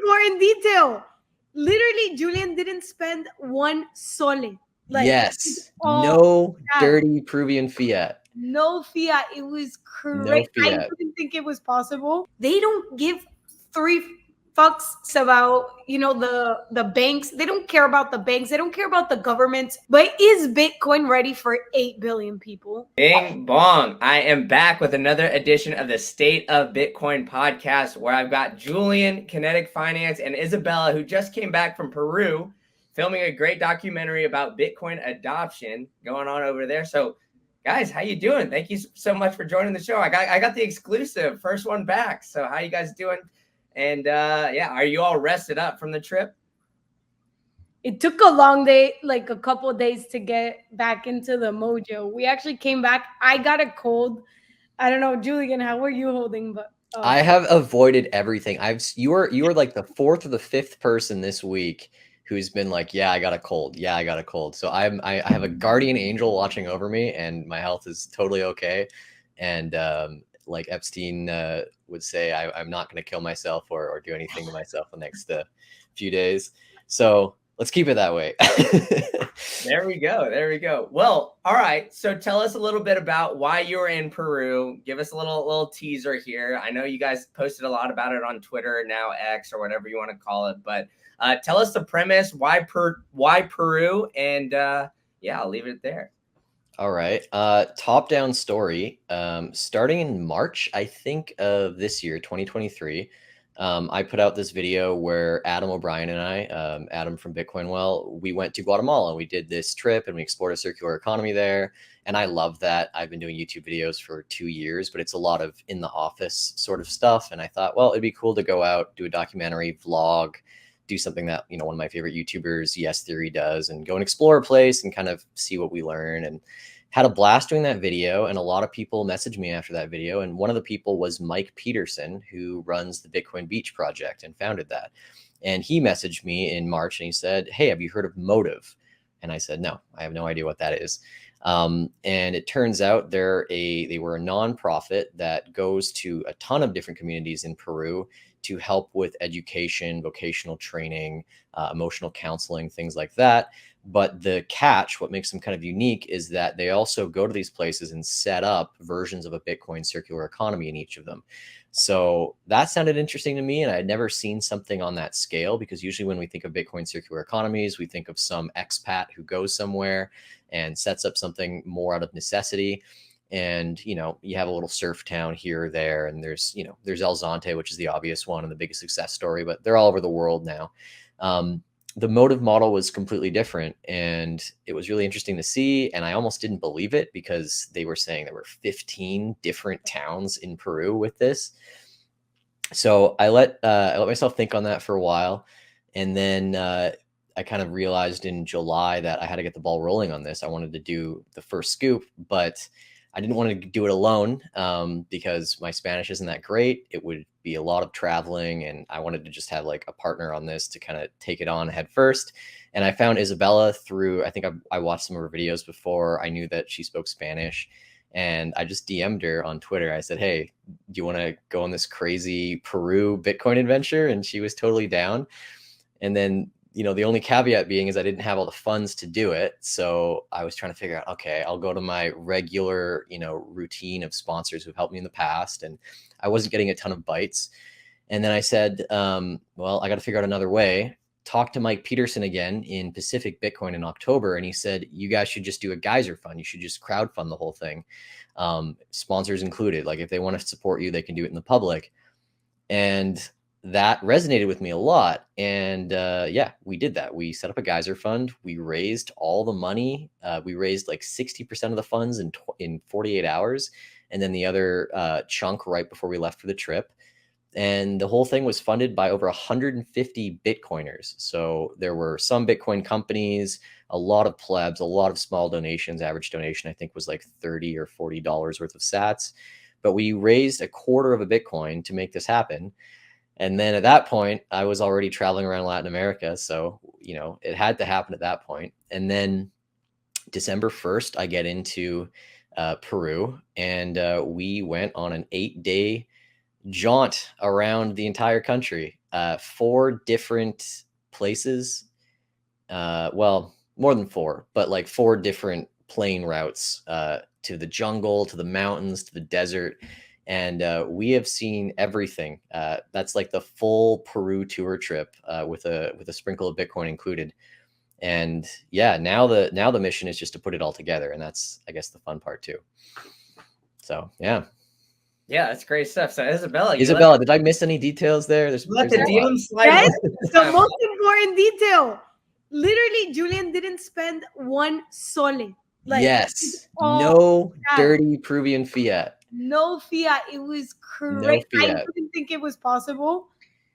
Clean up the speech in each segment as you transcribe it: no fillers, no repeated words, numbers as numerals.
more in detail. Literally, Julian didn't spend one sole. Like, yes, all no cash. dirty Peruvian fiat. No fiat. It was crazy. No I fiat. didn't think it was possible. They don't give three fucks about, the banks. They don't care about the banks. They don't care about the governments. But is Bitcoin ready for 8 billion people? Bing bong. I am back with another edition of the State of Bitcoin podcast, where I've got Julian, Kinetic Finance, and Isabela, who just came back from Peru, filming a great documentary about Bitcoin adoption going on over there. So, guys, how you doing? Thank you so much for joining the show. I got the exclusive, first one back. So how you guys doing? And yeah, are you all rested up from the trip? It took a long day, like a couple of days to get back into the mojo. We actually came back. I got a cold. I don't know, Julian, how were you holding? But I have avoided everything. You are like the fourth or the fifth person this week who's been like, yeah, I got a cold. Yeah, I got a cold. So I have a guardian angel watching over me, and my health is totally okay. And like Epstein would say, I'm not going to kill myself or do anything to myself the next few days. So let's keep it that way. There we go. There we go. Well, all right. So tell us a little bit about why you were in Peru. Give us a little teaser here. I know you guys posted a lot about it on Twitter, now X, or whatever you want to call it. But tell us the premise. Why Peru? And yeah, I'll leave it there. All right. Top-down story. Starting in March, I think, of this year, 2023. I put out this video where Adam O'Brien and I, Adam from Bitcoin Well, we went to Guatemala. We did this trip and we explored a circular economy there. And I love that. I've been doing YouTube videos for 2 years, but it's a lot of in the office sort of stuff. And I thought, well, it'd be cool to go out, do a documentary, vlog, do something that, one of my favorite YouTubers, Yes Theory, does, and go and explore a place and kind of see what we learn. And had a blast doing that video, and a lot of people messaged me after that video. And one of the people was Mike Peterson, who runs the Bitcoin Beach project and founded that. And he messaged me in March and he said, hey, have you heard of Motive? And I said, no, I have no idea what that is. And it turns out they were a nonprofit that goes to a ton of different communities in Peru to help with education, vocational training, emotional counseling, things like that. But the catch, what makes them kind of unique, is that they also go to these places and set up versions of a Bitcoin circular economy in each of them. So that sounded interesting to me, and I had never seen something on that scale, because usually when we think of Bitcoin circular economies, we think of some expat who goes somewhere and sets up something more out of necessity. And, you have a little surf town here or there, and there's El Zonte, which is the obvious one and the biggest success story, but they're all over the world now. The Motive model was completely different, and it was really interesting to see. And I almost didn't believe it, because they were saying there were 15 different towns in Peru with this. So I let myself think on that for a while. And then I kind of realized in July that I had to get the ball rolling on this. I wanted to do the first scoop, but I didn't want to do it alone because my Spanish isn't that great. It would be a lot of traveling, and I wanted to just have like a partner on this to kind of take it on head first. And I found Isabela through, I think I watched some of her videos before. I knew that she spoke Spanish, and I just DM'd her on Twitter. I said, hey, do you want to go on this crazy Peru Bitcoin adventure? And she was totally down. And then the only caveat being is I didn't have all the funds to do it. So I was trying to figure out, okay, I'll go to my regular, routine of sponsors who've helped me in the past. And I wasn't getting a ton of bites. And then I said, well, I got to figure out another way. Talked to Mike Peterson again in Pacific Bitcoin in October. And he said, you guys should just do a geyser fund. You should just crowdfund the whole thing. Sponsors included. Like if they want to support you, they can do it in the public. And that resonated with me a lot. And yeah, we did that. We set up a geyser fund. We raised all the money. We raised like 60% of the funds in 48 hours. And then the other chunk right before we left for the trip. And the whole thing was funded by over 150 Bitcoiners. So there were some Bitcoin companies, a lot of plebs, a lot of small donations. Average donation, I think, was like $30 or $40 worth of sats. But we raised a quarter of a Bitcoin to make this happen. And then at that point, I was already traveling around Latin America. So, it had to happen at that point. And then December 1st, I get into Peru, and we went on an 8-day jaunt around the entire country. 4 different places. Well, more than 4, but like 4 different plane routes to the jungle, to the mountains, to the desert. And we have seen everything. That's like the full Peru tour trip with a sprinkle of Bitcoin included. And yeah, now the mission is just to put it all together, and that's, I guess, the fun part too. So yeah. Yeah, that's great stuff. So Isabela, Isabela, did I miss any details there? There's let a the lot. DM slide. Yes, the most important detail. Literally, Julian didn't spend one sole. Like, Yes, all no that. dirty Peruvian fiat. No fiat. It was No crazy. I fiat. didn't think it was possible.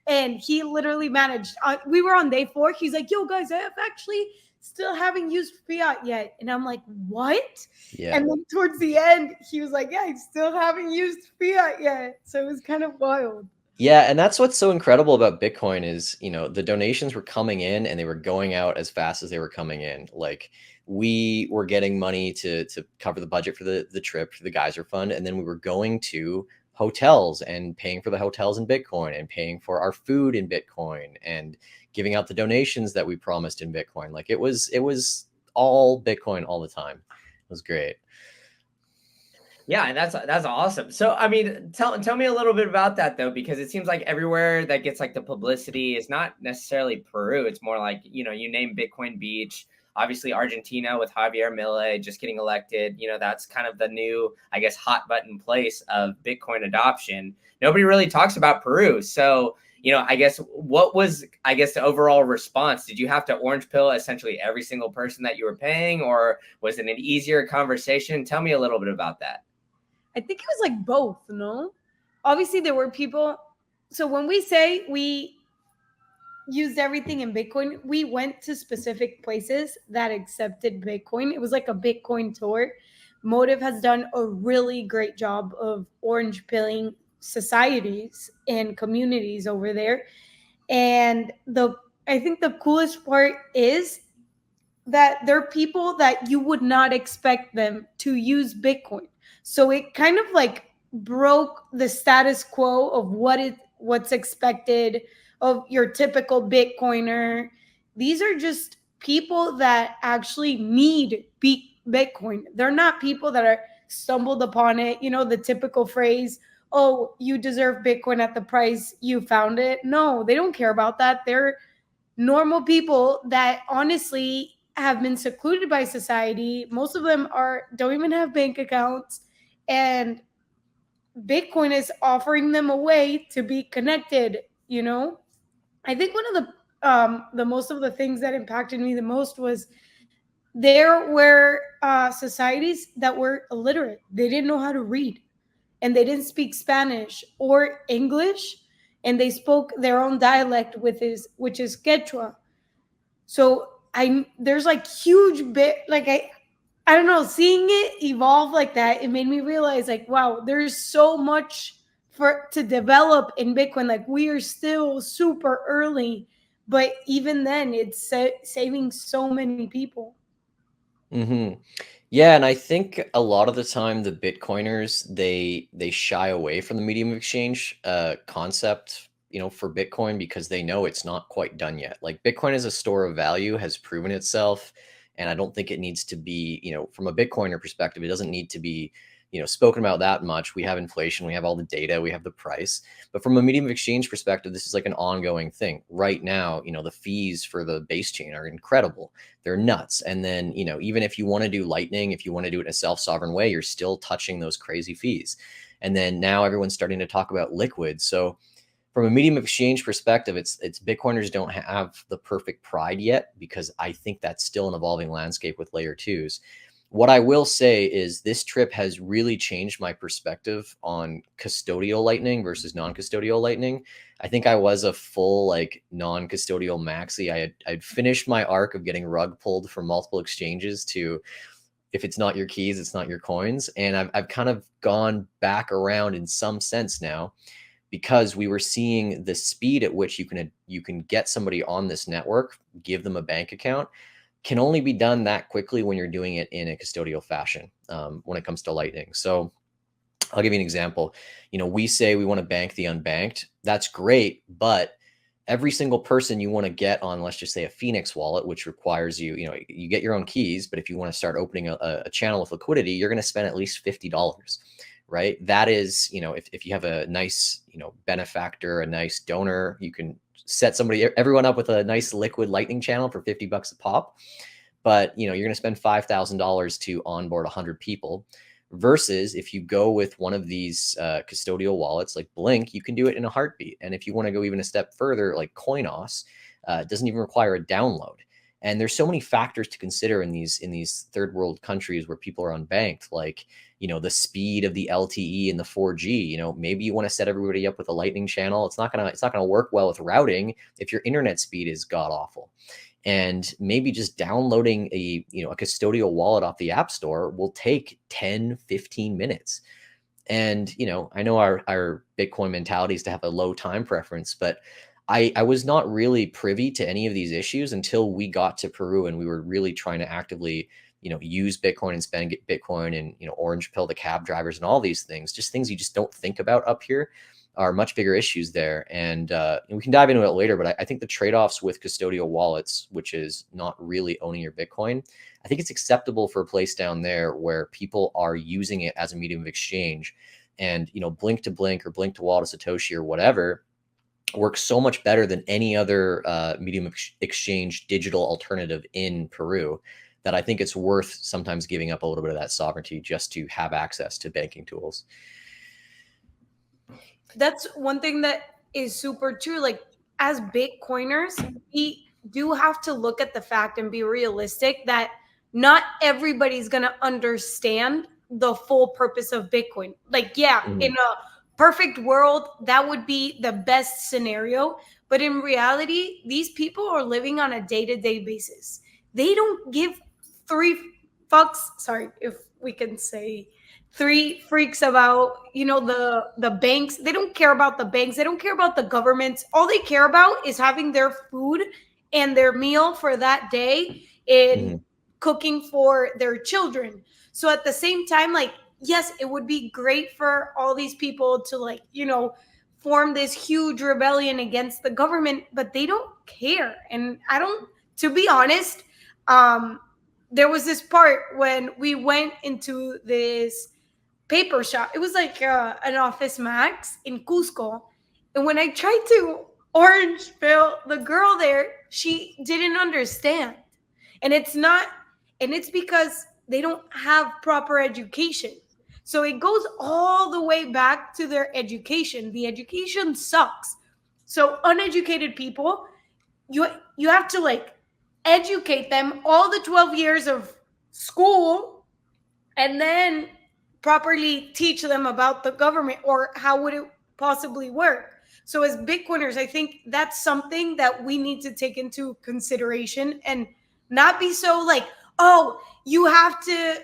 And he literally managed. We were on day 4. He's like, yo, guys, I have actually still haven't used fiat yet. And I'm like, what? Yeah. And then towards the end, he was like, yeah, I still haven't used fiat yet. So it was kind of wild. Yeah, and that's what's so incredible about Bitcoin is, you know, the donations were coming in and they were going out as fast as they were coming in. Like, we were getting money to cover the budget for the trip, for the geyser fund, and then we were going to hotels and paying for the hotels in Bitcoin and paying for our food in Bitcoin and giving out the donations that we promised in Bitcoin. Like, it was all Bitcoin all the time. It was great. Yeah, and that's awesome. So, I mean, tell me a little bit about that though, because it seems like everywhere that gets like the publicity is not necessarily Peru. It's more like, you know, you name Bitcoin Beach, obviously Argentina with Javier Milei just getting elected. You know, that's kind of the new, I guess, hot button place of Bitcoin adoption. Nobody really talks about Peru. So, you know, I guess what was, I guess, the overall response? Did you have to orange pill essentially every single person that you were paying, or was it an easier conversation? Tell me a little bit about that. I think it was like both, no? Obviously, there were people. So when we say we used everything in Bitcoin, we went to specific places that accepted Bitcoin. It was like a Bitcoin tour. Motive has done a really great job of orange pilling societies and communities over there. And I think the coolest part is that there are people that you would not expect them to use Bitcoin. So it kind of like broke the status quo of what's expected of your typical Bitcoiner. These are just people that actually need Bitcoin. They're not people that are stumbled upon it. You know, the typical phrase, oh, you deserve Bitcoin at the price you found it. No, they don't care about that. They're normal people that honestly have been secluded by society. Most of them don't even have bank accounts, and Bitcoin is offering them a way to be connected. You know, I think one of the most of the things that impacted me the most was there were societies that were illiterate. They didn't know how to read, and they didn't speak Spanish or English, and they spoke their own dialect, which is Quechua. So there's like huge bit like I don't know, seeing it evolve like that, it made me realize like, wow, there's so much for to develop in Bitcoin. Like, we are still super early, but even then it's saving so many people. Mm-hmm. Yeah, and I think a lot of the time the Bitcoiners they shy away from the medium of exchange concept, you know, for Bitcoin because they know it's not quite done yet. Like, Bitcoin as a store of value has proven itself, and I don't think it needs to be, you know, from a Bitcoiner perspective, it doesn't need to be, you know, spoken about that much. We have inflation, we have all the data, we have the price. But from a medium of exchange perspective, this is like an ongoing thing. Right now, you know, the fees for the base chain are incredible. They're nuts. And then, you know, even if you want to do Lightning, if you want to do it in a self-sovereign way, you're still touching those crazy fees. And then now everyone's starting to talk about liquid. So from a medium of exchange perspective, it's Bitcoiners don't have the perfect pride yet, because I think that's still an evolving landscape with layer twos. What I will say is this trip has really changed my perspective on custodial Lightning versus non-custodial Lightning. I think I was a full like non-custodial maxi. I'd finished my arc of getting rug pulled from multiple exchanges to, if it's not your keys, it's not your coins. And I've kind of gone back around in some sense now, because we were seeing the speed at which you can get somebody on this network, give them a bank account, can only be done that quickly when you're doing it in a custodial fashion when it comes to Lightning. So I'll give you an example. You know, we say we want to bank the unbanked. That's great, but every single person you want to get on, let's just say a Phoenix wallet, which requires you get your own keys, but if you want to start opening a channel of liquidity, you're going to spend at least $50, right? That is, if you have a nice, benefactor, a nice donor, you can set everyone up with a nice liquid lightning channel for $50 a pop. But, you're going to spend $5,000 to onboard 100 people. Versus if you go with one of these custodial wallets like Blink, you can do it in a heartbeat. And if you want to go even a step further, like Coinos, it doesn't even require a download. And there's so many factors to consider in these third world countries where people are unbanked, like, the speed of the LTE and the 4G. Maybe you want to set everybody up with a lightning channel. It's not gonna work well with routing if your internet speed is god awful. And maybe just downloading a custodial wallet off the App Store will take 10, 15 minutes. And, I know our Bitcoin mentality is to have a low time preference, but I was not really privy to any of these issues until we got to Peru and we were really trying to actively, use Bitcoin and spend Bitcoin and, orange pill the cab drivers and all these things, just things you just don't think about up here are much bigger issues there. And we can dive into it later, but I think the trade-offs with custodial wallets, which is not really owning your Bitcoin, I think it's acceptable for a place down there where people are using it as a medium of exchange. And, Blink to Blink or Blink to Wallet to Satoshi or whatever works so much better than any other medium of exchange digital alternative in Peru that I think it's worth sometimes giving up a little bit of that sovereignty just to have access to banking tools. That's one thing that is super true. Like, as Bitcoiners, we do have to look at the fact and be realistic that not everybody's going to understand the full purpose of Bitcoin. Like, yeah, in a perfect world, that would be the best scenario. But in reality, these people are living on a day-to-day basis. They don't give three fucks. Sorry if we can say three freaks about the banks. They don't care about the banks. They don't care about the governments. All they care about is having their food and their meal for that day and cooking for their children. So at the same time, like, yes, it would be great for all these people to form this huge rebellion against the government, but they don't care. And to be honest, there was this part when we went into this paper shop. It was like an Office Max in Cusco. And when I tried to orange pill the girl there, she didn't understand. And it's because they don't have proper education. So it goes all the way back to their education. The education sucks. So uneducated people, you have to educate them all the 12 years of school and then properly teach them about the government or how would it possibly work. So as Bitcoiners, I think that's something that we need to take into consideration and not be so oh, you have to,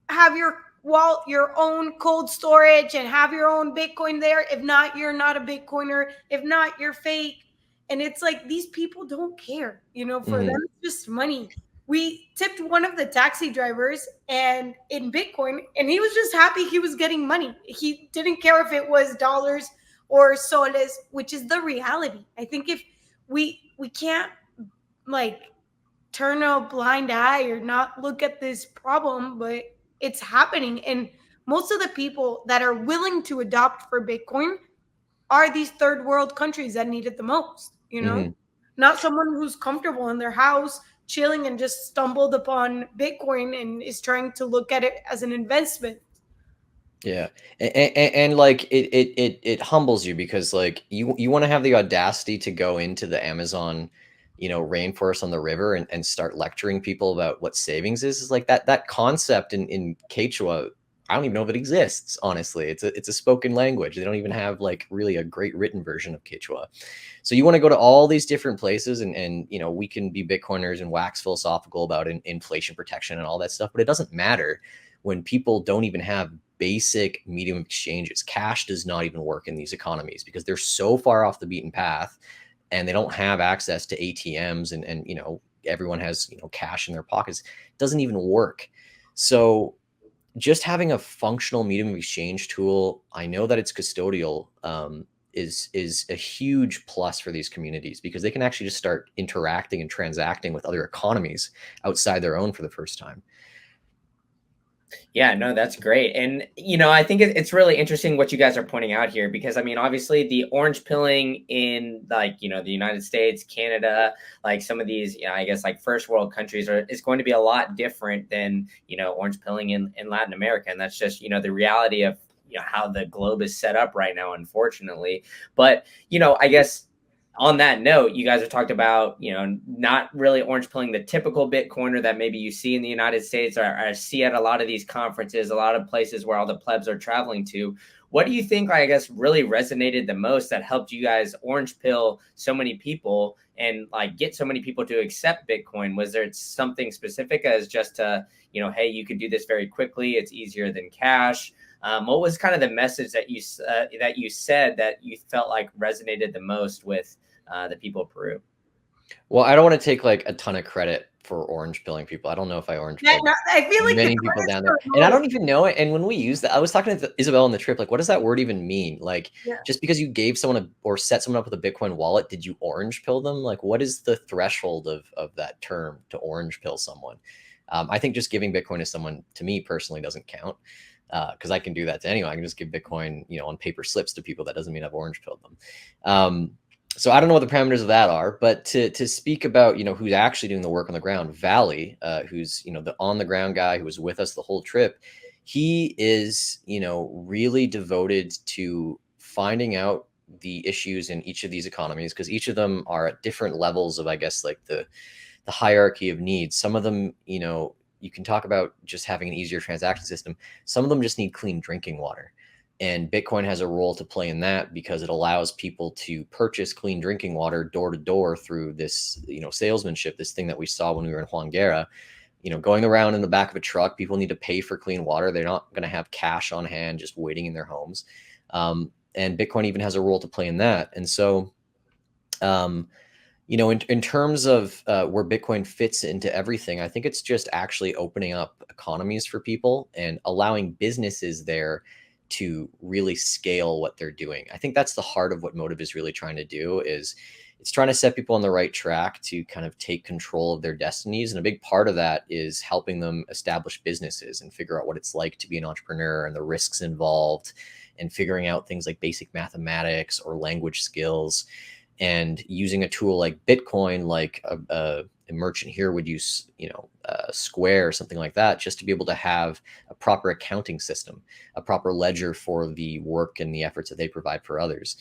have your own cold storage and have your own Bitcoin there. If not, you're not a Bitcoiner. If not, you're fake. And it's like, these people don't care, for them, it's just money. We tipped one of the taxi drivers and in Bitcoin, and he was just happy he was getting money. He didn't care if it was dollars or soles, which is the reality. I think if we can't turn a blind eye or not look at this problem, but it's happening. And most of the people that are willing to adopt for Bitcoin are these third world countries that need it the most, not someone who's comfortable in their house chilling and just stumbled upon Bitcoin and is trying to look at it as an investment. Yeah. And it humbles you because you want to have the audacity to go into the Amazon, rainforest on the river and start lecturing people about what savings is like that concept in Quechua. I don't even know if it exists, honestly. It's a spoken language. They don't even have really a great written version of Quechua. So you want to go to all these different places and we can be Bitcoiners and wax philosophical about inflation protection and all that stuff, but it doesn't matter when people don't even have basic medium of exchanges. Cash does not even work in these economies because they're so far off the beaten path and they don't have access to ATMs and everyone has, cash in their pockets. It doesn't even work. So just having a functional medium of exchange tool, I know that it's custodial, is a huge plus for these communities, because they can actually just start interacting and transacting with other economies outside their own for the first time. Yeah, no, that's great. And, I think it's really interesting what you guys are pointing out here, because, I mean, obviously the orange pilling in the United States, Canada, like some of these, I guess like first world countries is going to be a lot different than, orange pilling in Latin America. And that's just, the reality of, how the globe is set up right now, unfortunately. But, I guess on that note, you guys have talked about, not really orange pilling the typical Bitcoiner that maybe you see in the United States, or see at a lot of these conferences, a lot of places where all the plebs are traveling to. What do you think, I guess, really resonated the most that helped you guys orange pill so many people and like get so many people to accept Bitcoin? Was there something specific as just to, hey, you can do this very quickly, it's easier than cash? What was kind of the message that you said that you felt like resonated the most with the people of Peru? Well, I don't want to take like a ton of credit for orange pilling people. I don't know if I orange pilled I feel like many people down there, and I don't even know it. And when we use that, I was talking to Isabel on the trip, like, what does that word even mean? Like, just because you gave someone or set someone up with a Bitcoin wallet, did you orange pill them? Like, what is the threshold of that term to orange pill someone? I think just giving Bitcoin to someone, to me personally, doesn't count, because I can do that to anyone. I can just give Bitcoin, on paper slips to people. That doesn't mean I've orange pilled them. So I don't know what the parameters of that are, but to speak about, who's actually doing the work on the ground, Valley, who's, the on the ground guy who was with us the whole trip, he is, really devoted to finding out the issues in each of these economies, because each of them are at different levels of, I guess, like the hierarchy of needs. Some of them, you can talk about just having an easier transaction system. Some of them just need clean drinking water. And Bitcoin has a role to play in that, because it allows people to purchase clean drinking water door to door through this, salesmanship, this thing that we saw when we were in Huanguera, going around in the back of a truck. People need to pay for clean water. They're not going to have cash on hand just waiting in their homes. And Bitcoin even has a role to play in that. And so, in terms of where Bitcoin fits into everything, I think it's just actually opening up economies for people and allowing businesses there to really scale what they're doing. I think that's the heart of what Motive is really trying to do. Is it's trying to set people on the right track to kind of take control of their destinies. And a big part of that is helping them establish businesses and figure out what it's like to be an entrepreneur and the risks involved, and figuring out things like basic mathematics or language skills, and using a tool like Bitcoin, like a merchant here would use, Square or something like that, just to be able to have a proper accounting system, a proper ledger for the work and the efforts that they provide for others.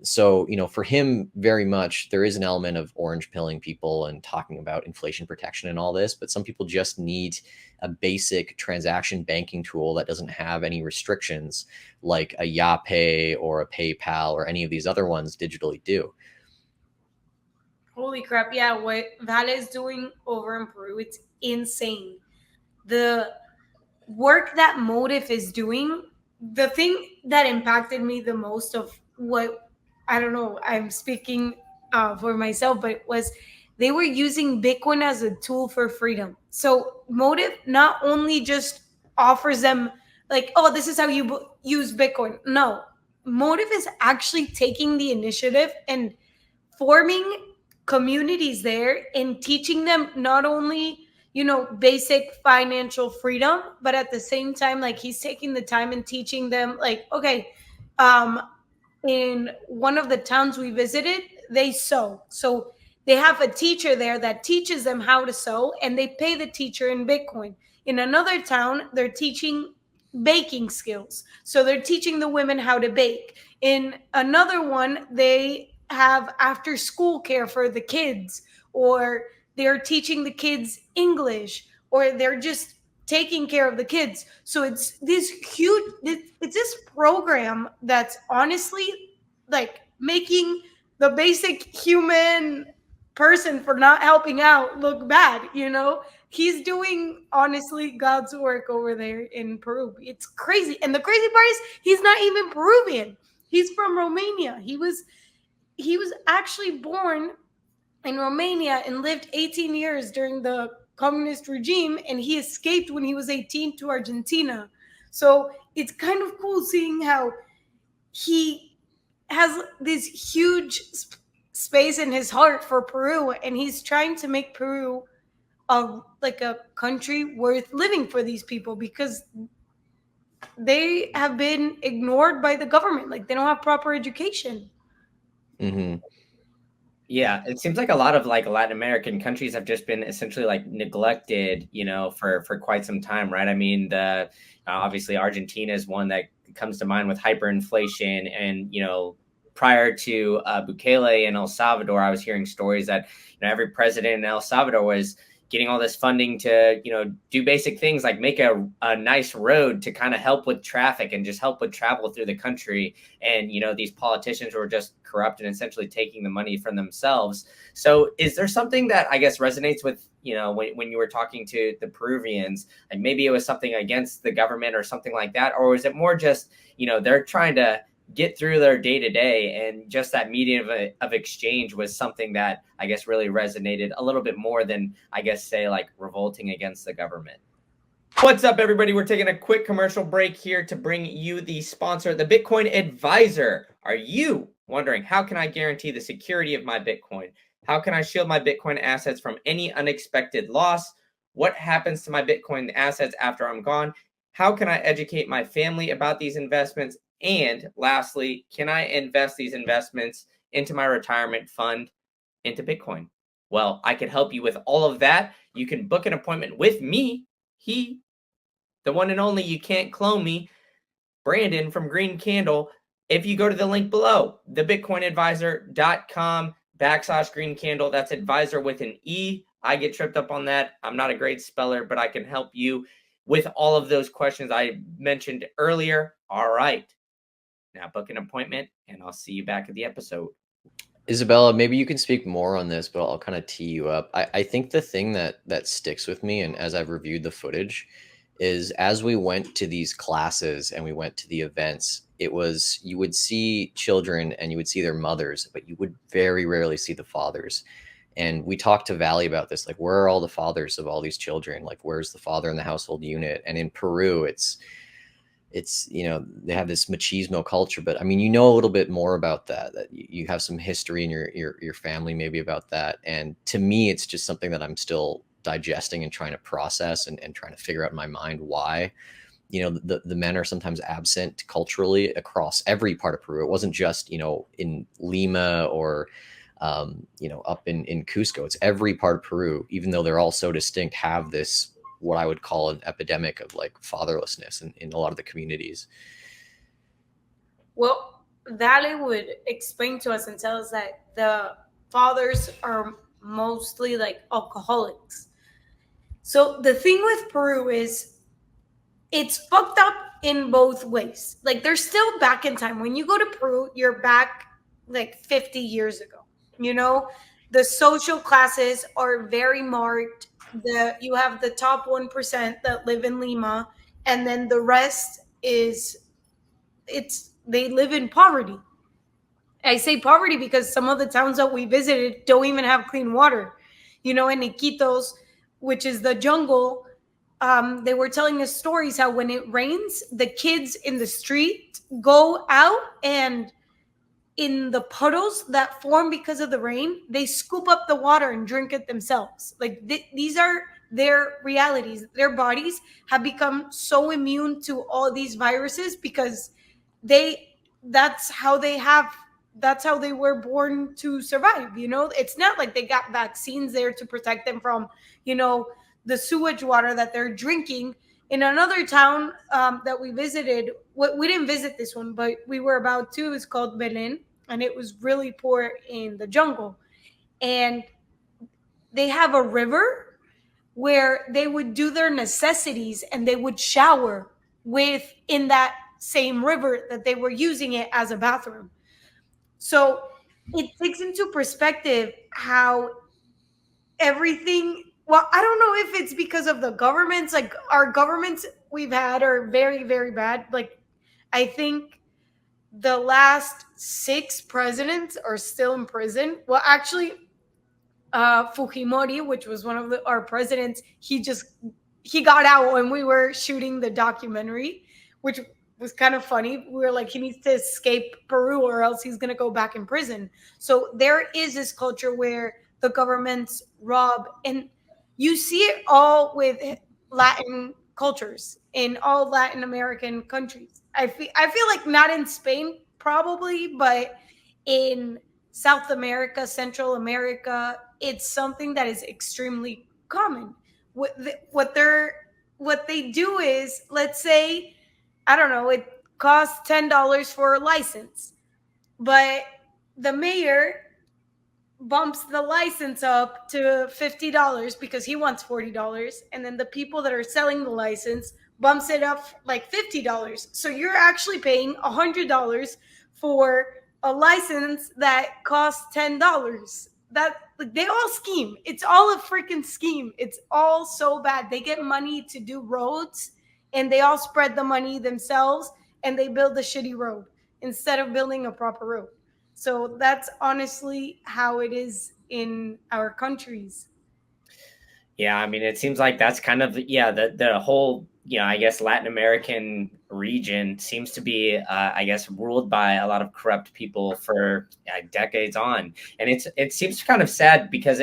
So, for him, very much, there is an element of orange pilling people and talking about inflation protection and all this, but some people just need a basic transaction banking tool that doesn't have any restrictions, like a YaPay or a PayPal or any of these other ones digitally do. Holy crap. Yeah, what Vale is doing over in Peru, it's insane. The work that Motive is doing, the thing that impacted me the most of what, I don't know, I'm speaking for myself, but it was they were using Bitcoin as a tool for freedom. So Motive not only just offers them like, oh, this is how you use Bitcoin. No, Motive is actually taking the initiative and forming communities there and teaching them not only basic financial freedom, but at the same time, like, he's taking the time and teaching them, like, okay, um in one of the towns we visited, they sew. So they have a teacher there that teaches them how to sew, and they pay the teacher in Bitcoin. In another town, they're teaching baking skills. So they're teaching the women how to bake. In another one, they have after school care for the kids, or they're teaching the kids English, or they're just taking care of the kids. So it's this huge, it's this program that's honestly like making the basic human person for not helping out look bad. He's doing honestly God's work over there in Peru. It's crazy. And the crazy part is he's not even Peruvian. He's from Romania. He was actually born in Romania and lived 18 years during the communist regime, and he escaped when he was 18 to Argentina. So it's kind of cool seeing how he has this huge space in his heart for Peru, and he's trying to make Peru a country worth living for these people, because they have been ignored by the government. Like, they don't have proper education. Mm-hmm. Yeah, it seems like a lot of like Latin American countries have just been essentially like neglected, for quite some time, right? I mean, the obviously Argentina is one that comes to mind with hyperinflation, and prior to Bukele in El Salvador, I was hearing stories that every president in El Salvador was getting all this funding to do basic things like make a nice road to kind of help with traffic and just help with travel through the country. And these politicians were just corrupt and essentially taking the money from themselves. So is there something that I guess resonates with when you were talking to the Peruvians, like maybe it was something against the government or something like that, or is it more just they're trying to get through their day to day, and just that medium of exchange was something that I guess really resonated a little bit more than I guess say like revolting against the government? What's up, everybody? We're taking a quick commercial break here to bring you the sponsor, the Bitcoin Advisor. Are you wondering, how can I guarantee the security of my Bitcoin? How can I shield my Bitcoin assets from any unexpected loss? What happens to my Bitcoin assets after I'm gone? How can I educate my family about these investments? And lastly, can I invest these investments into my retirement fund, into Bitcoin? Well, I can help you with all of that. You can book an appointment with me, the one and only, you can't clone me, Brandon from Green Candle. If you go to the link below, thebitcoinadvisor.com/green candle, that's advisor with an E. I get tripped up on that. I'm not a great speller, but I can help you with all of those questions I mentioned earlier. All right. Now book an appointment, and I'll see you back at the episode. Isabela, maybe you can speak more on this, but I'll kind of tee you up. I think the thing that sticks with me, and as I've reviewed the footage, is as we went to these classes and we went to the events, it was, you would see children and you would see their mothers, but you would very rarely see the fathers. And we talked to Valley about this, like, where are all the fathers of all these children? Like, where's the father in the household unit? And in Peru, it's they have this machismo culture, but I mean, a little bit more about that you have some history in your family maybe about that. And to me, it's just something that I'm still digesting and trying to process and trying to figure out in my mind why the men are sometimes absent culturally across every part of Peru. It wasn't just in Lima or up in Cusco. It's every part of Peru, even though they're all so distinct, have this, what I would call, an epidemic of like fatherlessness in a lot of the communities. Well, Dale would explain to us and tell us that the fathers are mostly like alcoholics. So the thing with Peru is, it's fucked up in both ways. Like, they're still back in time. When you go to Peru, you're back like 50 years ago. The social classes are very marked. You have the top 1% that live in Lima, and then the rest they live in poverty. I say poverty because some of the towns that we visited don't even have clean water. In Iquitos, which is the jungle, they were telling us stories how when it rains, the kids in the street go out, and in the puddles that form because of the rain, they scoop up the water and drink it themselves. Like, these are their realities. Their bodies have become so immune to all these viruses because that's how they were born to survive. It's not like they got vaccines there to protect them from the sewage water that they're drinking. In another town that we visited, we didn't visit this one, but we were about to. It's called Belen, and it was really poor in the jungle. And they have a river where they would do their necessities, and they would shower in that same river that they were using it as a bathroom. So it takes into perspective how everything, well, I don't know if it's because of the governments. Like, our governments we've had are very, very bad. Like, I think the last 6 presidents are still in prison. Well, actually, Fujimori, which was one of our presidents, he got out when we were shooting the documentary, which was kind of funny. We were like, he needs to escape Peru or else he's going to go back in prison. So there is this culture where the governments rob, and you see it all with Latin cultures in all Latin American countries. I feel like not in Spain probably, but in South America, Central America, it's something that is extremely common. What they do is, let's say, I don't know, it costs $10 for a license, but the mayor bumps the license up to $50 because he wants $40, and then the people that are selling the license bumps it up like $50. So you're actually paying $100 for a license that costs $10. That, like, they all scheme. It's all a freaking scheme. It's all so bad. They get money to do roads, and they all spread the money themselves, and they build a shitty road instead of building a proper road. So that's honestly how it is in our countries. Yeah, I mean, it seems like that's kind of the whole I guess Latin American region seems to be I guess ruled by a lot of corrupt people for decades on, and it seems kind of sad because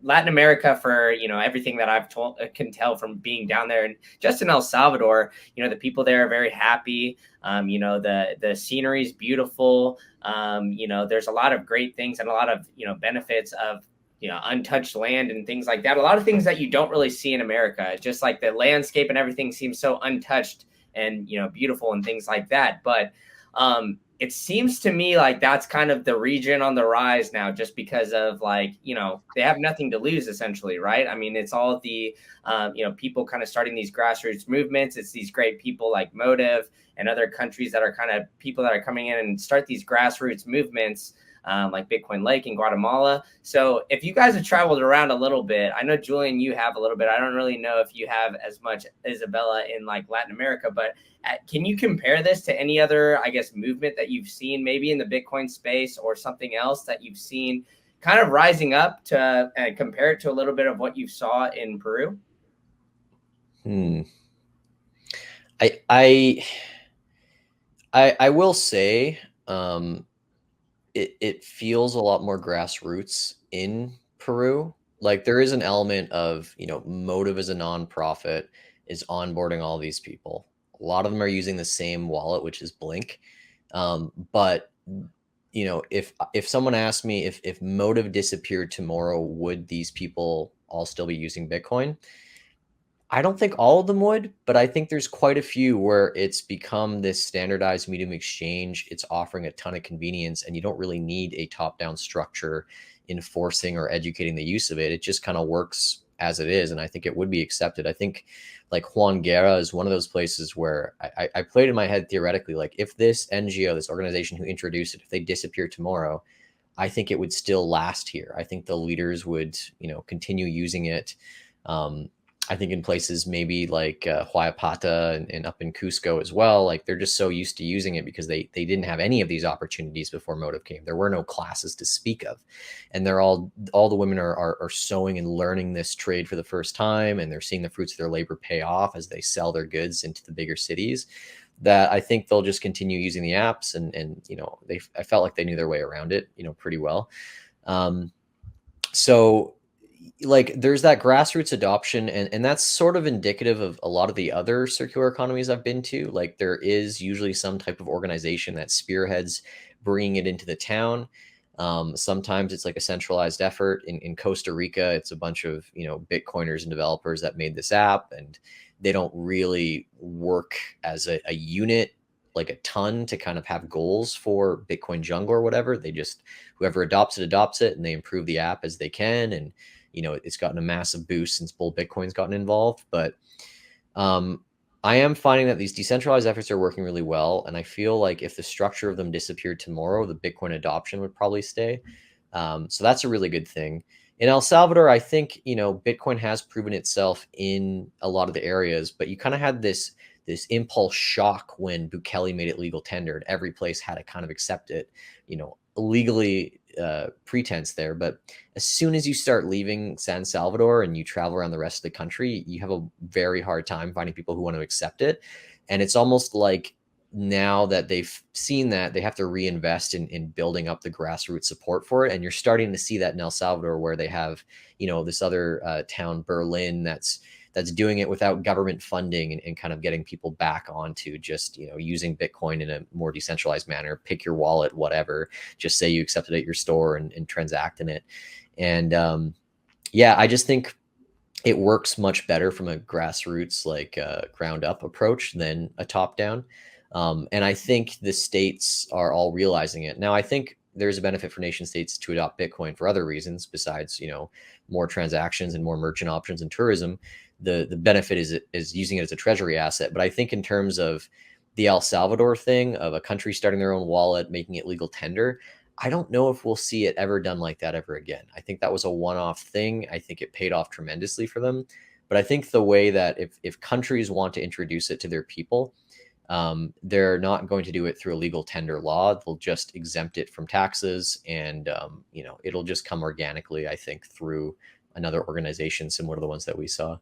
Latin America, for everything that can tell from being down there and just in El Salvador, the people there are very happy. The scenery is beautiful. There's a lot of great things and a lot of benefits of untouched land and things like that. A lot of things that you don't really see in America. Just like the landscape and everything seems so untouched and beautiful and things like that. But it seems to me like that's kind of the region on the rise now, just because of they have nothing to lose essentially, right? I mean, it's all the people kind of starting these grassroots movements. It's these great people like Motive and other countries that are kind of people that are coming in and start these grassroots movements. Like Bitcoin Lake in Guatemala. So if you guys have traveled around a little bit, I know Julian, you have a little bit. I don't really know if you have as much Isabela in like Latin America, but can you compare this to any other, I guess, movement that you've seen maybe in the Bitcoin space or something else that you've seen kind of rising up to compare it to a little bit of what you saw in Peru? I will say, it feels a lot more grassroots in Peru. Like there is an element of, Motive as a nonprofit is onboarding all these people. A lot of them are using the same wallet, which is Blink. But if someone asked me if Motive disappeared tomorrow, would these people all still be using Bitcoin? I don't think all of them would, but I think there's quite a few where it's become this standardized medium exchange. It's offering a ton of convenience, and you don't really need a top-down structure enforcing or educating the use of it. It just kind of works as it is, and I think it would be accepted. I think like Juan Guerra is one of those places where I played in my head theoretically, like if this NGO, this organization who introduced it, if they disappear tomorrow, I think it would still last here. I think the leaders would, continue using it. I think in places maybe like Huayapata and up in Cusco as well, like they're just so used to using it because they didn't have any of these opportunities before Motive came. There were no classes to speak of, and they're all the women are sewing and learning this trade for the first time, and they're seeing the fruits of their labor pay off as they sell their goods into the bigger cities. That I think they'll just continue using the apps, and I felt like they knew their way around it, pretty well. So like there's that grassroots adoption, and that's sort of indicative of a lot of the other circular economies I've been to. Like there is usually some type of organization that spearheads bringing it into the town. Sometimes it's like a centralized effort. In Costa Rica, it's a bunch of Bitcoiners and developers that made this app, and they don't really work as a unit, like a ton, to kind of have goals for Bitcoin jungle or whatever. They just, whoever adopts it, and they improve the app as they can. And it's gotten a massive boost since Bull Bitcoin's gotten involved. But I am finding that these decentralized efforts are working really well. And I feel like if the structure of them disappeared tomorrow, the Bitcoin adoption would probably stay. So that's a really good thing. In El Salvador, I think, Bitcoin has proven itself in a lot of the areas, but you kind of had this impulse shock when Bukele made it legal tender, and every place had to kind of accept it, legally, pretense there. But as soon as you start leaving San Salvador and you travel around the rest of the country, you have a very hard time finding people who want to accept it. And it's almost like now that they've seen that, they have to reinvest in building up the grassroots support for it. And you're starting to see that in El Salvador, where they have, this other town, Berlin, that's doing it without government funding, and kind of getting people back onto just, using Bitcoin in a more decentralized manner. Pick your wallet, whatever, just say you accept it at your store and transact in it. And yeah, I just think it works much better from a grassroots, like ground up approach than a top down. And I think the states are all realizing it. Now, I think there's a benefit for nation states to adopt Bitcoin for other reasons besides, more transactions and more merchant options and tourism. The benefit is using it as a treasury asset. But I think in terms of the El Salvador thing, of a country starting their own wallet, making it legal tender, I don't know if we'll see it ever done like that ever again. I think that was a one-off thing. I think it paid off tremendously for them. But I think the way that if countries want to introduce it to their people, they're not going to do it through a legal tender law. They'll just exempt it from taxes, and it'll just come organically, I think, through another organization similar to the ones that we saw.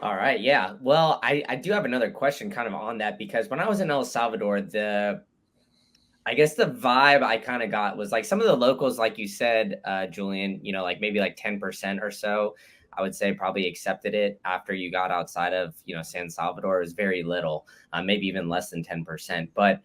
All right. Yeah. Well, I do have another question kind of on that, because when I was in El Salvador, I guess the vibe I kind of got was like some of the locals, like you said, Julian, like maybe like 10% or so, I would say probably accepted it. After you got outside of, San Salvador, it was very little, maybe even less than 10%. But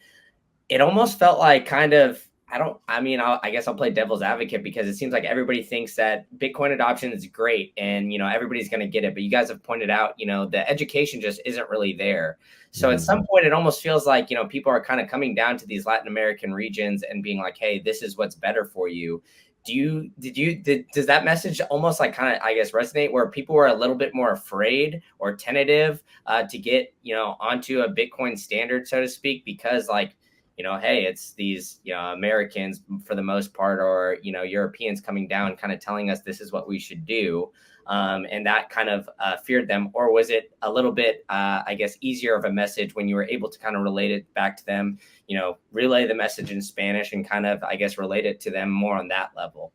it almost felt like kind of, I guess I'll play devil's advocate, because it seems like everybody thinks that Bitcoin adoption is great and, everybody's going to get it. But you guys have pointed out, the education just isn't really there. So at some point, it almost feels like, people are kind of coming down to these Latin American regions and being like, hey, this is what's better for you. Does that message almost like kind of, I guess, resonate, where people were a little bit more afraid or tentative to get, onto a Bitcoin standard, so to speak, because like, hey, it's these, Americans for the most part, or, Europeans coming down kind of telling us this is what we should do. And that kind of feared them? Or was it a little bit, I guess, easier of a message when you were able to kind of relate it back to them, relay the message in Spanish and kind of, I guess, relate it to them more on that level?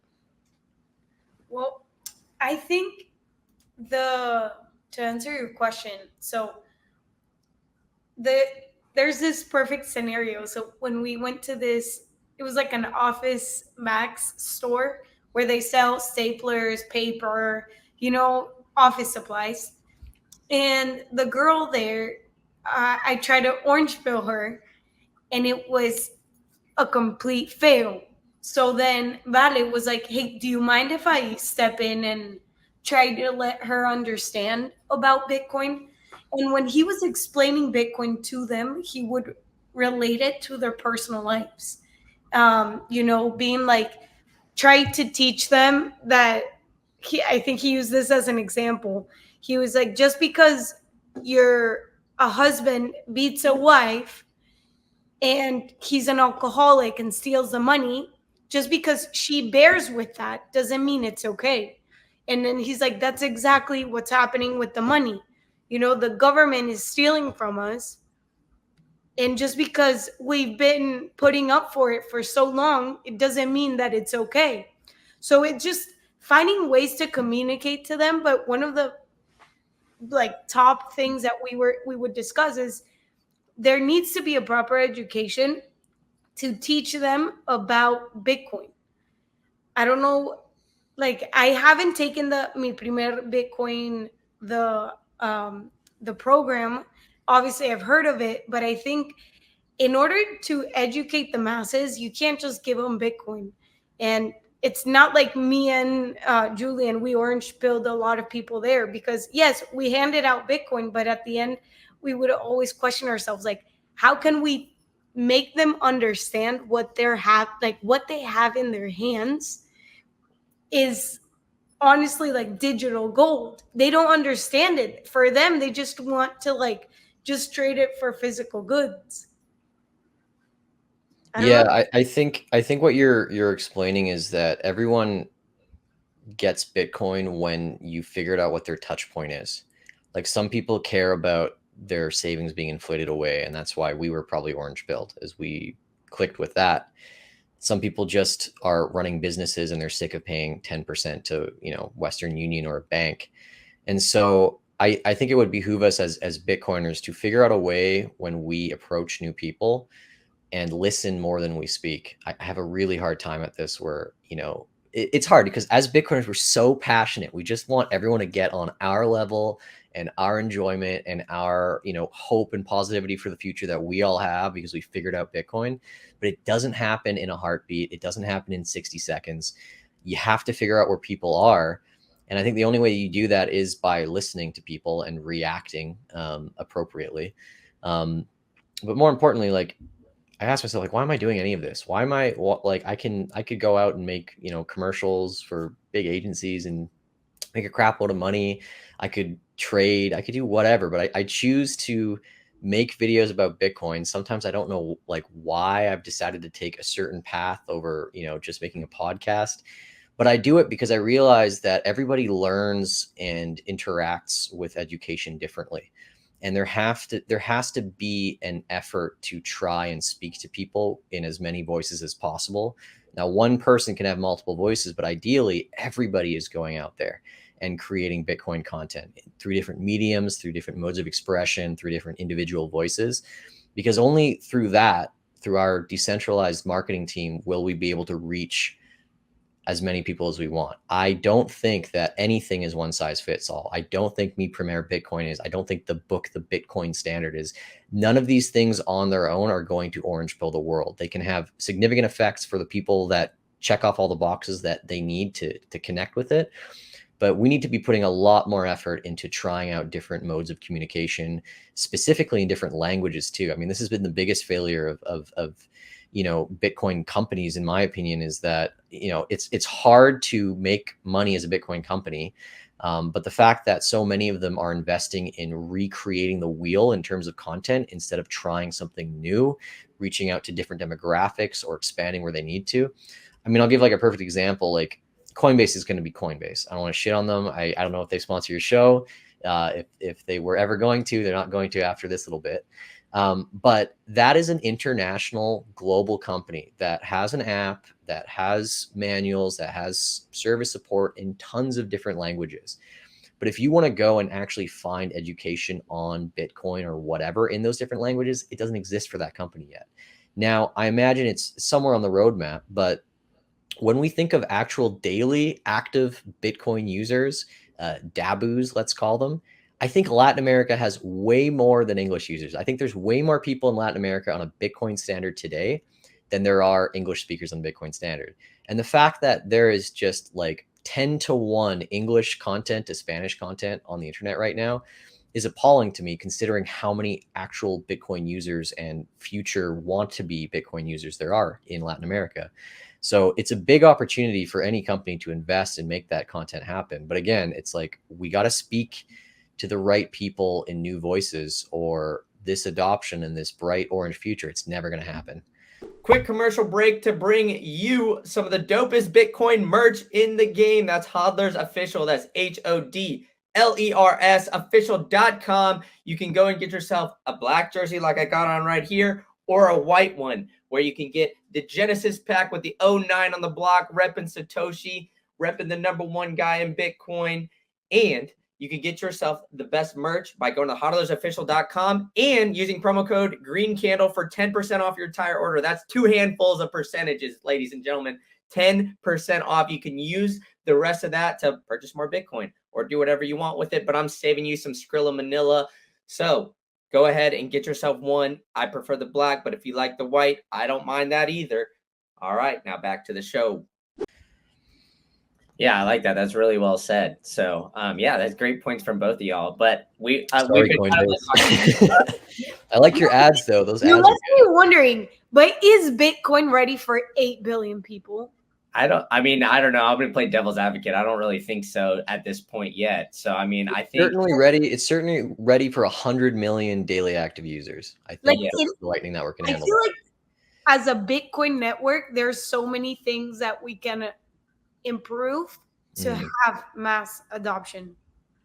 Well, I think to answer your question, so there's this perfect scenario. So when we went to this, it was like an Office Max store where they sell staplers, paper, office supplies. And the girl there, I tried to orange pill her, and it was a complete fail. So then Vale was like, hey, do you mind if I step in and try to let her understand about Bitcoin? And when he was explaining Bitcoin to them, he would relate it to their personal lives. Being like, try to teach them that I think he used this as an example. He was like, just because a husband beats a wife and he's an alcoholic and steals the money, just because she bears with that doesn't mean it's okay. And then he's like, that's exactly what's happening with the money. The government is stealing from us. And just because we've been putting up for it for so long, it doesn't mean that it's okay. So it's just finding ways to communicate to them. But one of the top things that we would discuss is there needs to be a proper education to teach them about Bitcoin. I don't know, I haven't taken Mi Primer Bitcoin, the program. Obviously, I've heard of it, but I think in order to educate the masses, you can't just give them Bitcoin. And it's not like me and Julian, we orange pilled a lot of people there, because yes, we handed out Bitcoin, but at the end, we would always question ourselves, like, how can we make them understand what they have in their hands is honestly like digital gold. They don't understand it. For them, they just want to just trade it for physical goods. I think what you're explaining is that everyone gets Bitcoin when you figured out what their touch point is. Like, some people care about their savings being inflated away, and that's why we were probably orange pilled, as we clicked with that. Some people just are running businesses and they're sick of paying 10% to Western Union or a bank. And so I think it would behoove us as Bitcoiners to figure out a way when we approach new people and listen more than we speak. I have a really hard time at this where, it's hard because as Bitcoiners, we're so passionate. We just want everyone to get on our level and our enjoyment and our, hope and positivity for the future that we all have because we figured out Bitcoin. But it doesn't happen in a heartbeat. It doesn't happen in 60 seconds. You have to figure out where people are. And I think the only way you do that is by listening to people and reacting appropriately. But more importantly, like, I asked myself, like, why am I doing any of this? Why am I like, I could go out and make, commercials for big agencies and make a crap load of money. I could trade, I could do whatever, but I choose to make videos about Bitcoin. Sometimes I don't know like why I've decided to take a certain path over, just making a podcast, but I do it because I realize that everybody learns and interacts with education differently. And there has to be an effort to try and speak to people in as many voices as possible. Now, one person can have multiple voices, but ideally everybody is going out there and creating Bitcoin content through different mediums, through different modes of expression, through different individual voices, because only through that, through our decentralized marketing team, will we be able to reach as many people as we want. I don't think that anything is one size fits all. I don't think Me Premier Bitcoin is. I don't think the book, The Bitcoin Standard is. None of these things on their own are going to orange pill the world. They can have significant effects for the people that check off all the boxes that they need to connect with it. But we need to be putting a lot more effort into trying out different modes of communication, specifically in different languages too. I mean, this has been the biggest failure of Bitcoin companies, in my opinion, is that, it's hard to make money as a Bitcoin company. But the fact that so many of them are investing in recreating the wheel in terms of content instead of trying something new, reaching out to different demographics or expanding where they need to. I mean, I'll give like a perfect example. Like Coinbase is going to be Coinbase. I don't want to shit on them. I don't know if they sponsor your show. If they were ever going to, they're not going to after this little bit. But that is an international global company that has an app, that has manuals, that has service support in tons of different languages. But if you want to go and actually find education on Bitcoin or whatever in those different languages, it doesn't exist for that company yet. Now, I imagine it's somewhere on the roadmap, but when we think of actual daily active Bitcoin users, DABUs, let's call them, I think Latin America has way more than English users. I think there's way more people in Latin America on a Bitcoin standard today than there are English speakers on Bitcoin standard. And the fact that there is just like 10-to-1 English content to Spanish content on the internet right now is appalling to me, considering how many actual Bitcoin users and future want to be Bitcoin users there are in Latin America. So it's a big opportunity for any company to invest and make that content happen. But again, it's like, we got to speak to the right people in new voices, or this adoption and this bright orange future, it's never going to happen. Quick commercial break to bring you some of the dopest Bitcoin merch in the game. That's Hodler's Official. That's HODLERS official.com. You can go and get yourself a black jersey like I got on right here, or a white one, where you can get the Genesis pack with the 09 on the block, repping Satoshi, repping the #1 guy in Bitcoin. And you can get yourself the best merch by going to hodlersofficial.com and using promo code GreenCandle for 10% off your entire order. That's 2 handfuls of percentages, ladies and gentlemen. 10% off. You can use the rest of that to purchase more Bitcoin or do whatever you want with it, but I'm saving you some Skrilla Manila. So go ahead and get yourself one. I prefer the black, but if you like the white, I don't mind that either. All right, now back to the show. Yeah, I like that. That's really well said. So, yeah, that's great points from both of y'all. But we've been I like your ads though. Those ads. You must be wondering, but is Bitcoin ready for 8 billion people? I don't know. I'm going to play devil's advocate. I don't really think so at this point yet. So, I mean, I think it's certainly ready for 100 million daily active users. I think the Lightning Network can handle. I feel like as a Bitcoin network, there's so many things that we can improve to have mass adoption.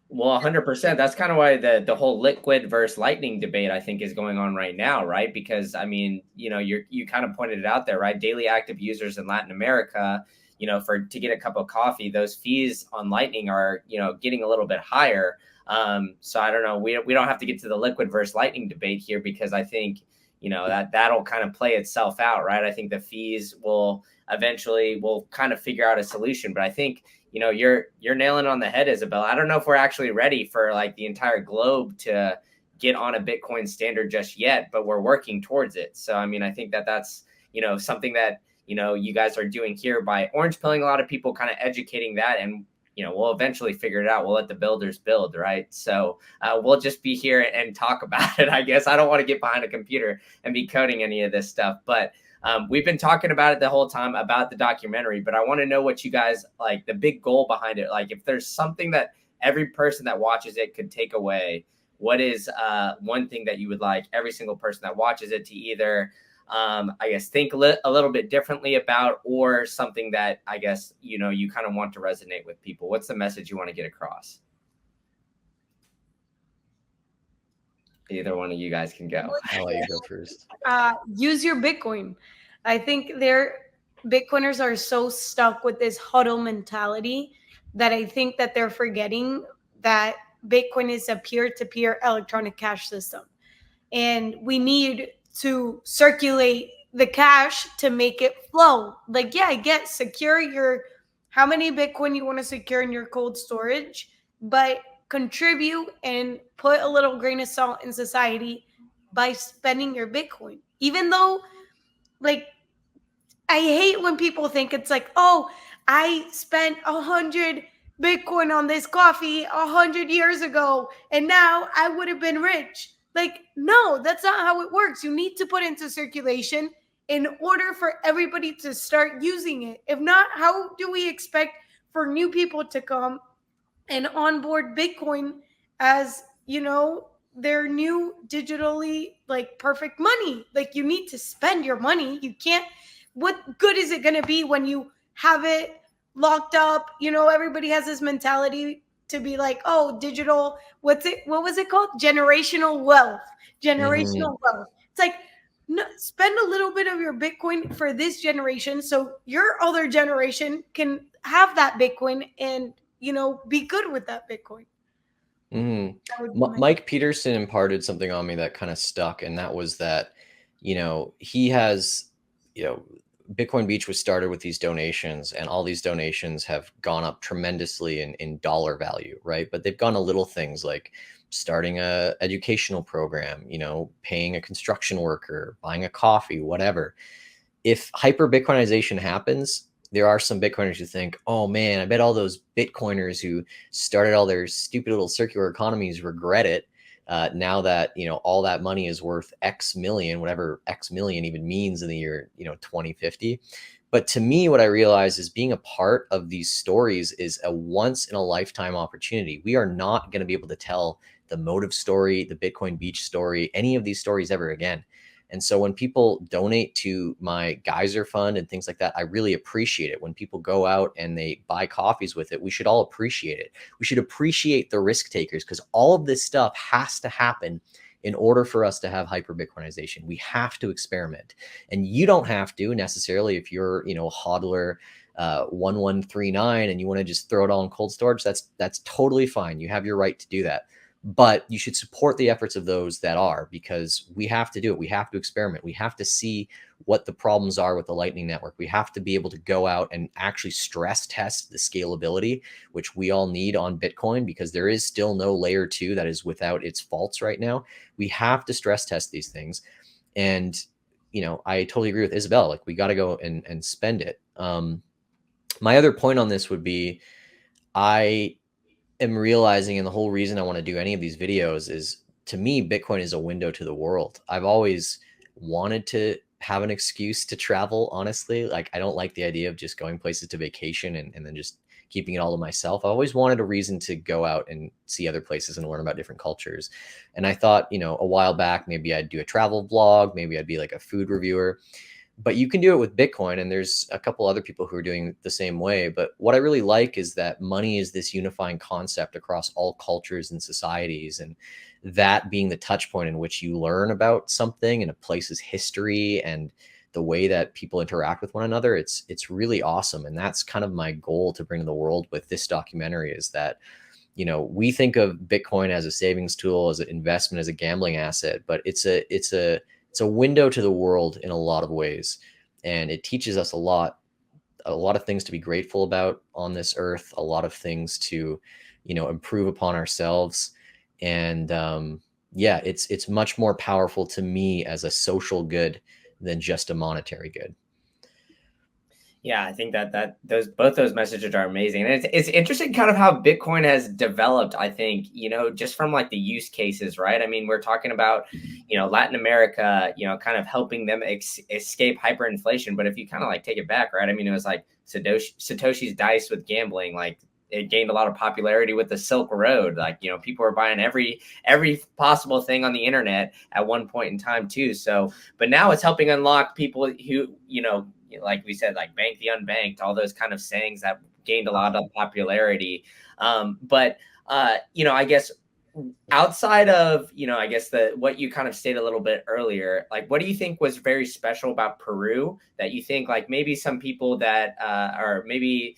Well, 100%. That's kind of why the whole liquid versus lightning debate, I think, is going on right now, right? Because, I mean, you kind of pointed it out there, right? Daily active users in Latin America, to get a cup of coffee, those fees on Lightning are, getting a little bit higher. So I don't know. We don't have to get to the liquid versus lightning debate here, because I think, that'll kind of play itself out, right? I think the fees will eventually will kind of figure out a solution. But I think, you're nailing it on the head, Isabella. I don't know if we're actually ready for like the entire globe to get on a Bitcoin standard just yet, but we're working towards it. So, I mean, I think that's, something that, you guys are doing here by orange pilling a lot of people, kind of educating that, and we'll eventually figure it out. We'll let the builders build, right? So we'll just be here and talk about it, I guess. I don't want to get behind a computer and be coding any of this stuff, but we've been talking about it the whole time about the documentary, but I want to know what you guys, like the big goal behind it. Like if there's something that every person that watches it could take away, what is one thing that you would like every single person that watches it to either I guess think a little bit differently about, or something that I guess you kind of want to resonate with people? What's the message you want to get across? Either one of you guys can go. I'll let you go first. Use your Bitcoin. I think Bitcoiners are so stuck with this huddle mentality that I think that they're forgetting that Bitcoin is a peer-to-peer electronic cash system, and we need to circulate the cash to make it flow. Like, yeah, I get secure how many Bitcoin you want to secure in your cold storage, but contribute and put a little grain of salt in society by spending your Bitcoin. Even though, like, I hate when people think it's like, oh, I spent 100 Bitcoin on this coffee 100 years ago, and now I would have been rich. Like, no, that's not how it works. You need to put into circulation in order for everybody to start using it. If not, how do we expect for new people to come and onboard Bitcoin as, their new digitally like perfect money? Like, you need to spend your money. You can't, what good is it going to be when you have it locked up? Everybody has this mentality to be like, oh, digital, what was it called? Generational wealth. Wealth. It's like, no, spend a little bit of your Bitcoin for this generation so your other generation can have that Bitcoin and, be good with that Bitcoin. Mike Peterson imparted something on me that kind of stuck, and that was that, he has, Bitcoin Beach was started with these donations, and all these donations have gone up tremendously in dollar value, right? But they've gone to little things like starting a educational program, paying a construction worker, buying a coffee, whatever. If hyper Bitcoinization happens, there are some Bitcoiners who think, oh man, I bet all those Bitcoiners who started all their stupid little circular economies regret it. Now that, all that money is worth X million, whatever X million even means in the year, 2050. But to me, what I realize is being a part of these stories is a once in a lifetime opportunity. We are not going to be able to tell the Motive story, the Bitcoin Beach story, any of these stories ever again. And so when people donate to my Geyser fund and things like that, I really appreciate it. When people go out and they buy coffees with it, we should all appreciate it. We should appreciate the risk takers, because all of this stuff has to happen in order for us to have hyper Bitcoinization. We have to experiment. And you don't have to necessarily, if you're, a hodler 1139 and you want to just throw it all in cold storage, that's totally fine. You have your right to do that. But you should support the efforts of those that are, because we have to do it. We have to experiment. We have to see what the problems are with the Lightning Network. We have to be able to go out and actually stress test the scalability, which we all need on Bitcoin, because there is still no layer 2 that is without its faults right now. We have to stress test these things. And, I totally agree with Isabel. Like, we got to go and spend it. My other point on this would be, I am realizing, and the whole reason I want to do any of these videos is, to me, Bitcoin is a window to the world. I've always wanted to have an excuse to travel, honestly. Like, I don't like the idea of just going places to vacation and then just keeping it all to myself. I always wanted a reason to go out and see other places and learn about different cultures. And I thought, a while back, maybe I'd do a travel vlog, maybe I'd be like a food reviewer. But you can do it with Bitcoin, and there's a couple other people who are doing the same way. But what I really like is that money is this unifying concept across all cultures and societies, and that being the touch point in which you learn about something and a place's history and the way that people interact with one another. It's really awesome. And that's kind of my goal to bring to the world with this documentary, is that you know, we think of Bitcoin as a savings tool, as an investment, as a gambling asset, but it's a window to the world in a lot of ways, and it teaches us a lot of things to be grateful about on this earth, a lot of things to, you know, improve upon ourselves. And yeah, it's much more powerful to me as a social good than just a monetary good. Yeah, I think that those both those messages are amazing, and it's interesting kind of how Bitcoin has developed. I think, you know, just from like the use cases, right? I mean, we're talking about, you know, Latin America, you know, kind of helping them escape hyperinflation. But if you kind of like take it back, right? I mean, it was like Satoshi's dice with gambling, like it gained a lot of popularity with the Silk Road. Like, you know, people were buying every possible thing on the internet at one point in time too. So, but now it's helping unlock people who, you know, like we said, like bank the unbanked, all those kind of sayings that gained a lot of popularity. But you know, I guess outside of, you know, I guess what you kind of stated a little bit earlier, like what do you think was very special about Peru that you think like maybe some people that are maybe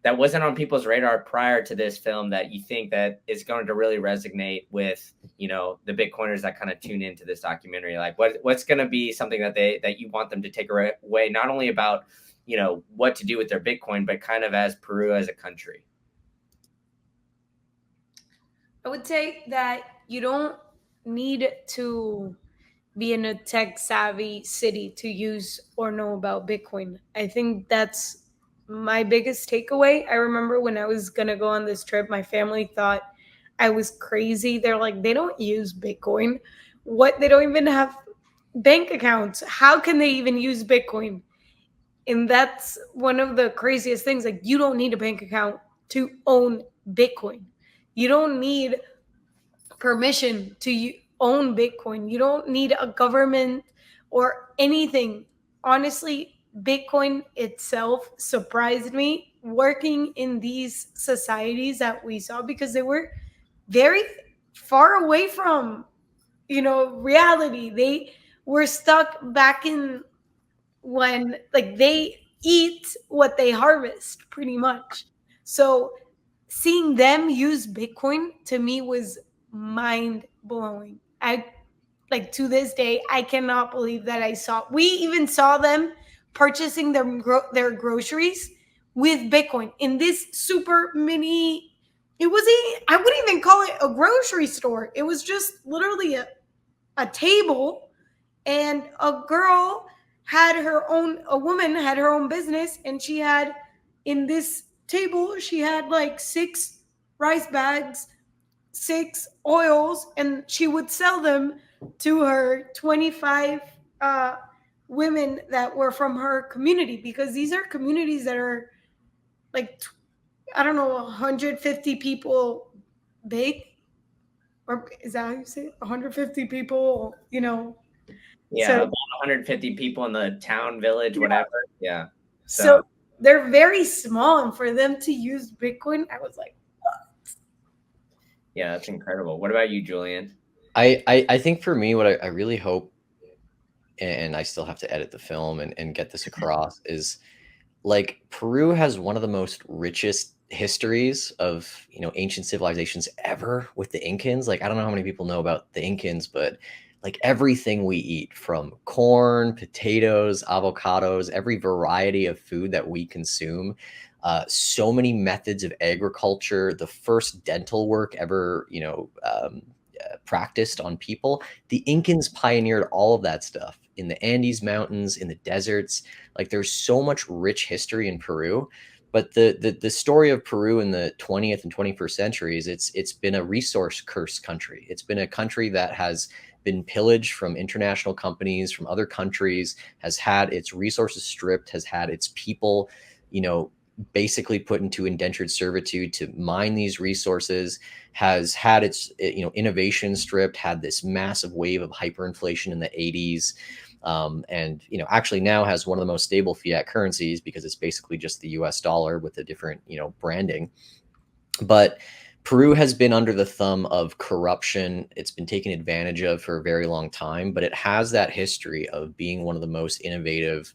that wasn't on people's radar prior to this film that you think that is going to really resonate with, you know, the Bitcoiners that kind of tune into this documentary? Like what's going to be something that you want them to take away, not only about, you know, what to do with their Bitcoin, but kind of as Peru as a country? I would say that you don't need to be in a tech savvy city to use or know about Bitcoin. I think that's my biggest takeaway. I remember when I was going to go on this trip, my family thought I was crazy. They're like, they don't use Bitcoin. What? They don't even have bank accounts. How can they even use Bitcoin? And that's one of the craziest things. Like, you don't need a bank account to own Bitcoin. You don't need permission to own Bitcoin. You don't need a government or anything. Honestly, Bitcoin itself surprised me working in these societies that we saw because they were very far away from, reality. They were stuck back in when, like, they eat what they harvest pretty much. So seeing them use Bitcoin to me was mind blowing. I, like, to this day, I cannot believe that we even saw them purchasing their groceries with Bitcoin in this super mini. It wasn't, I wouldn't even call it a grocery store. It was just literally a table, and a woman had her own business, and she had, in this table, she had like 6 rice bags, 6 oils, and she would sell them to her 25 women that were from her community, because these are communities that are like, I don't know, 150 people big, or is that how you say it? 150 people, Yeah, so about 150 people in the town, village, whatever. Yeah. so they're very small, and for them to use Bitcoin, I was like, yeah, that's incredible. What about you, Julian? I think for me, what I really hope, and I still have to edit the film and get this across, is like Peru has one of the most richest histories of, you know, ancient civilizations ever with the Incans. Like, I don't know how many people know about the Incans, but like everything we eat, from corn, potatoes, avocados, every variety of food that we consume, so many methods of agriculture, the first dental work ever, practiced on people. The Incans pioneered all of that stuff in the Andes Mountains, in the deserts. Like, there's so much rich history in Peru. But the story of Peru in the 20th and 21st centuries, it's been a resource cursed country. It's been a country that has been pillaged from international companies, from other countries, has had its resources stripped, has had its people, basically put into indentured servitude to mine these resources, has had its innovation stripped, had this massive wave of hyperinflation in the 80s, and actually now has one of the most stable fiat currencies because it's basically just the US dollar with a different branding. But Peru has been under the thumb of corruption. It's been taken advantage of for a very long time, but it has that history of being one of the most innovative,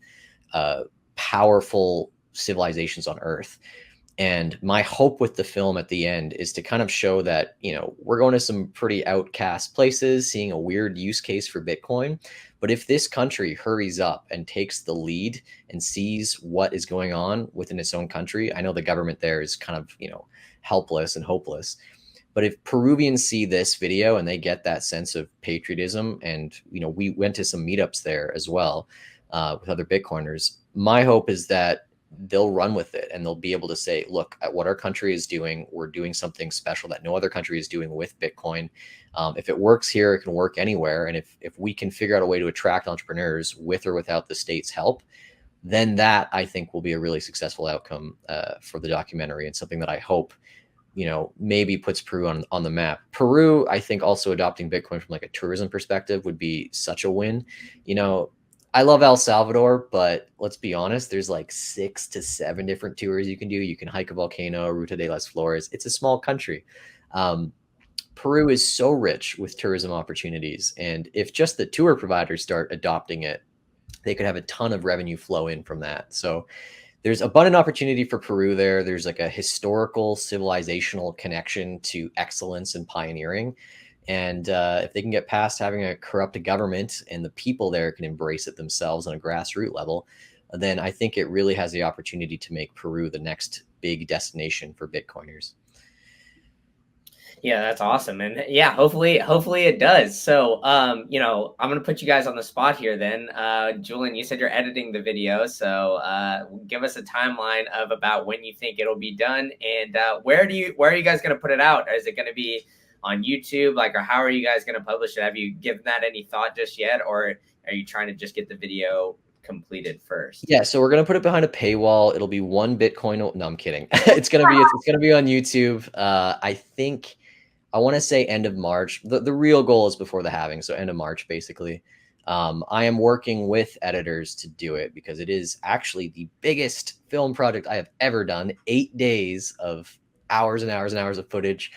powerful civilizations on Earth. And my hope with the film at the end is to kind of show that, you know, we're going to some pretty outcast places, seeing a weird use case for Bitcoin. But if this country hurries up and takes the lead and sees what is going on within its own country, I know the government there is kind of, you know, helpless and hopeless. But if Peruvians see this video and they get that sense of patriotism, and, you know, we went to some meetups there as well with other Bitcoiners, my hope is that they'll run with it and they'll be able to say, look at what our country is doing. We're doing something special that no other country is doing with Bitcoin. If it works here, it can work anywhere. And if we can figure out a way to attract entrepreneurs with or without the state's help, then that, I think, will be a really successful outcome for the documentary, and something that I hope, you know, maybe puts Peru on the map. Peru, I think, also adopting Bitcoin from like a tourism perspective would be such a win. You know, I love El Salvador, but let's be honest, there's like 6 to 7 different tours you can do. You can hike a volcano, Ruta de las Flores. It's a small country. Peru is so rich with tourism opportunities. And if just the tour providers start adopting it, they could have a ton of revenue flow in from that. So there's abundant opportunity for Peru there. There's like a historical, civilizational connection to excellence and pioneering. And if they can get past having a corrupt government and the people there can embrace it themselves on a grassroots level, then I think it really has the opportunity to make Peru the next big destination for Bitcoiners. Yeah, that's awesome. And yeah, hopefully it does. So, you know, I'm going to put you guys on the spot here then. Julian, you said you're editing the video. So, give us a timeline of about when you think it'll be done, and where are you guys going to put it out? Is it going to be on YouTube? Like, or how are you guys going to publish it? Have you given that any thought just yet? Or are you trying to just get the video completed first? Yeah, so we're gonna put it behind a paywall. It'll be one Bitcoin. No, I'm kidding. It's gonna be on YouTube. I think I want to say end of March. The real goal is before the halving, so end of March basically. I am working with editors to do it because it is actually the biggest film project I have ever done. 8 days of hours and hours and hours of footage.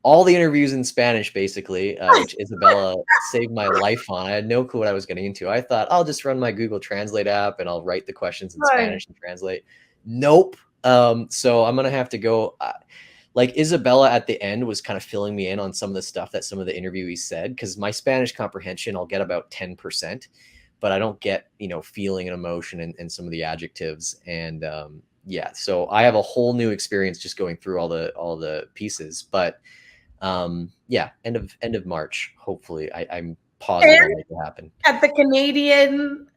All the interviews in Spanish, basically, which Isabela saved my life on. I had no clue what I was getting into. I thought I'll just run my Google Translate app and I'll write the questions in Spanish and translate. Nope. So I'm gonna have to go. Like Isabela at the end was kind of filling me in on some of the stuff that some of the interviewees said, because my Spanish comprehension, I'll get about 10%, but I don't get, you know, feeling and emotion and some of the adjectives. And yeah, so I have a whole new experience just going through all the pieces. But yeah, end of March, hopefully. I'm positive it'll make it happen. At the Canadian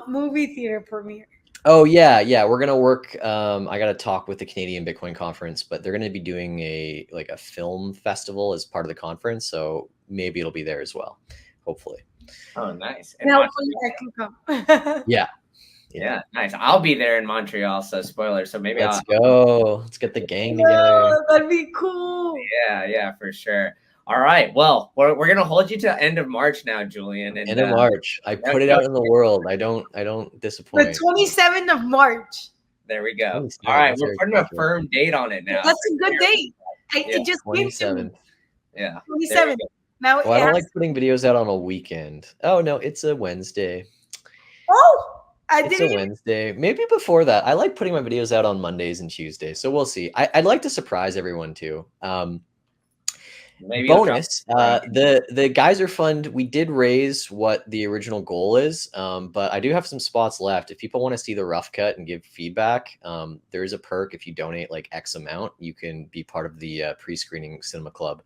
movie theater premiere. Oh yeah, we're gonna work. I got to talk with the Canadian Bitcoin Conference, but they're gonna be doing a film festival as part of the conference, so maybe it'll be there as well. Hopefully. Oh, nice. And hopefully I can come. Yeah, nice. I'll be there in Montreal, so spoiler. So maybe let's go. Let's get the gang together. That'd be cool. Yeah, for sure. All right. Well, we're gonna hold you to end of March now, Julian. And, end of March. I put it out in the world. I don't disappoint. The 27th of March. There we go. All right, we're putting a firm date on it now. That's a good date. It just came to me. Yeah, 27th. Now I don't like putting videos out on a weekend. Oh no, it's a Wednesday. Oh, it's a Wednesday. Maybe before that. I like putting my videos out on Mondays and Tuesdays, so we'll see. I'd like to surprise everyone too. Maybe bonus, the Geyser Fund, we did raise what the original goal is, but I do have some spots left. If people want to see the rough cut and give feedback, there is a perk. If you donate like X amount, you can be part of the pre-screening cinema club.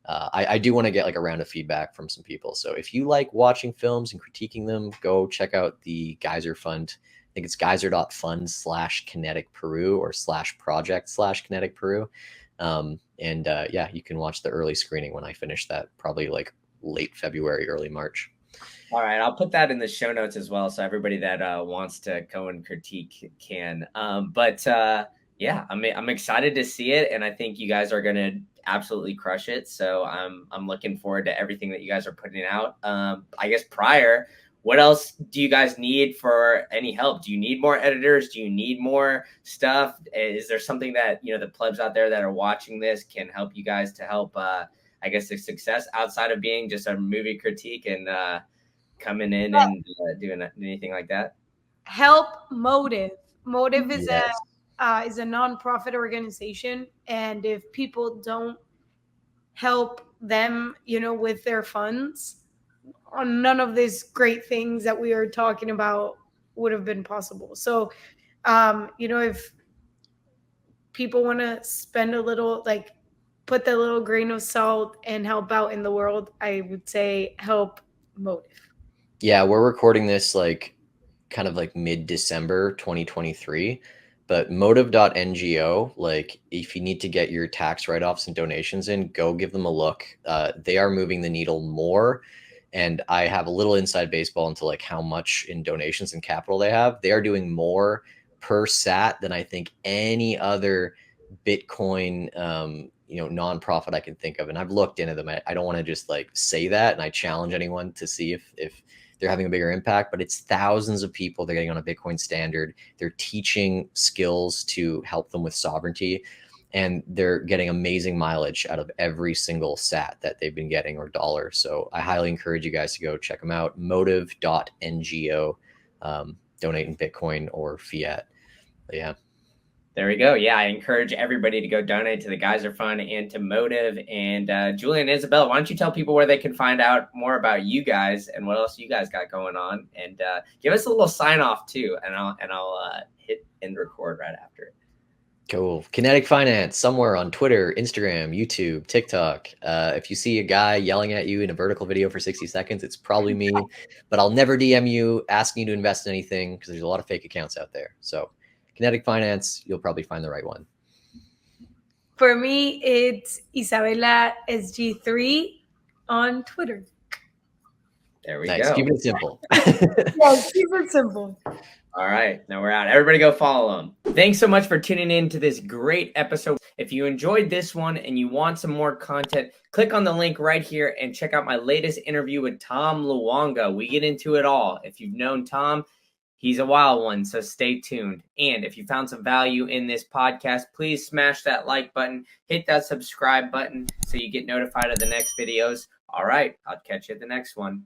I do want to get like a round of feedback from some people. So if you like watching films and critiquing them, go check out the Geyser Fund. I think it's geyser.fund/Kinetic Peru or /project/Kinetic Peru. Yeah, you can watch the early screening when I finish that, probably like late February, early March. All right, I'll put that in the show notes as well, so everybody that wants to go and critique can. Yeah, I'm excited to see it, and I think you guys are gonna absolutely crush it. So I'm looking forward to everything that you guys are putting out. I guess what else do you guys need for any help? Do you need more editors? Do you need more stuff? Is there something that, you know, the plebs out there that are watching this can help you guys to help, I guess, the success outside of being just a movie critique and coming in and doing anything like that? Help Motive. Motive is is a nonprofit organization, and if people don't help them, with their funds, none of these great things that we are talking about would have been possible. So, if people want to spend a little, like, put the little grain of salt and help out in the world, I would say help Motive. Yeah, we're recording this like kind of like mid-December 2023, but motive.ngo, like if you need to get your tax write-offs and donations in, go give them a look. They are moving the needle more, and I have a little inside baseball into like how much in donations and capital they have. They are doing more per sat than I think any other Bitcoin nonprofit I can think of. And I've looked into them. I don't want to just like say that, and I challenge anyone to see if they're having a bigger impact, but it's thousands of people they're getting on a Bitcoin standard. They're teaching skills to help them with sovereignty, and they're getting amazing mileage out of every single sat that they've been getting, or dollar. So I highly encourage you guys to go check them out. Motive.ngo, donate in Bitcoin or fiat. But yeah. There we go. Yeah, I encourage everybody to go donate to the Geyser Fund and to Motive. And Julian and Isabella, why don't you tell people where they can find out more about you guys and what else you guys got going on, and give us a little sign off too, and I'll hit end record right after it. Cool. Kinetic Finance, somewhere on Twitter, Instagram, YouTube, TikTok. If you see a guy yelling at you in a vertical video for 60 seconds, it's probably me, but I'll never DM you asking you to invest in anything, because there's a lot of fake accounts out there. So Kinetic Finance, you'll probably find the right one. For me, it's Isabela SG3 on Twitter. There we Nice. go. Keep it simple. Yes, keep it simple. All right, now we're out. Everybody go follow them. Thanks so much for tuning in to this great episode. If you enjoyed this one and you want some more content, click on the link right here and check out my latest interview with Tom Luonga. We get into it all. If you've known Tom, he's a wild one, so stay tuned. And if you found some value in this podcast, please smash that like button, hit that subscribe button so you get notified of the next videos. All right, I'll catch you at the next one.